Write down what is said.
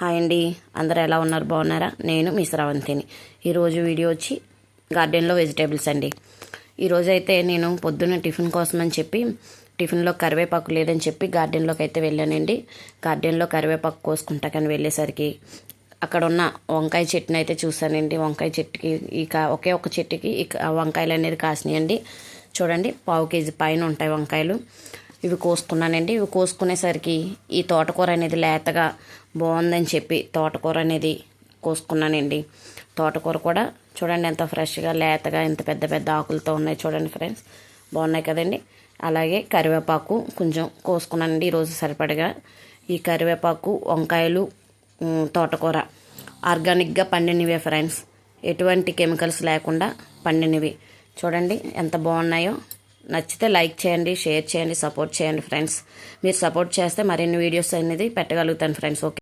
Hi అండి, అందరూ ఎలా ఉన్నారు? బాగున్నారా? నేను మీ శ్రావంతిని. ఈరోజు వీడియో వచ్చి గార్డెన్లో వెజిటేబుల్స్ అండి. ఈరోజు అయితే నేను పొద్దున్న టిఫిన్ కోసం అని చెప్పి టిఫిన్లో కరివేపాకు లేదని చెప్పి గార్డెన్లోకి అయితే వెళ్ళానండి. గార్డెన్లో కరివేపాకు కోసుకుంటాకని వెళ్ళేసరికి అక్కడ ఉన్న వంకాయ చెట్టుని అయితే చూసానండి. వంకాయ చెట్టుకి ఒకే ఒక చెట్టుకి వంకాయలు అనేది కాసినాయండి. చూడండి, 1/2 కేజీ పైన ఉంటాయి వంకాయలు. ఇవి కోసుకున్నానండి. ఇవి కోసుకునేసరికి ఈ తోటకూర అనేది లేతగా బాగుందని చెప్పి తోటకూర అనేది కోసుకున్నానండి. తోటకూర కూడా చూడండి ఎంత ఫ్రెష్గా లేతగా ఎంత పెద్ద పెద్ద ఆకులతో ఉన్నాయి. చూడండి ఫ్రెండ్స్, బాగున్నాయి కదండి. అలాగే కరివేపాకు కొంచెం కోసుకున్నానండి ఈరోజు సరిపడగా. ఈ కరివేపాకు, వంకాయలు, తోటకూర ఆర్గానిక్గా పండినవే ఫ్రెండ్స్, ఎటువంటి కెమికల్స్ లేకుండా పండినవి. చూడండి ఎంత బాగున్నాయో. నచ్చితే లైక్ చేయండి, షేర్ చేయండి, సపోర్ట్ చేయండి ఫ్రెండ్స్. మీరు సపోర్ట్ చేస్తే మరిన్ని వీడియోస్ అనేది పెట్టగలుగుతాను ఫ్రెండ్స్. ఓకే.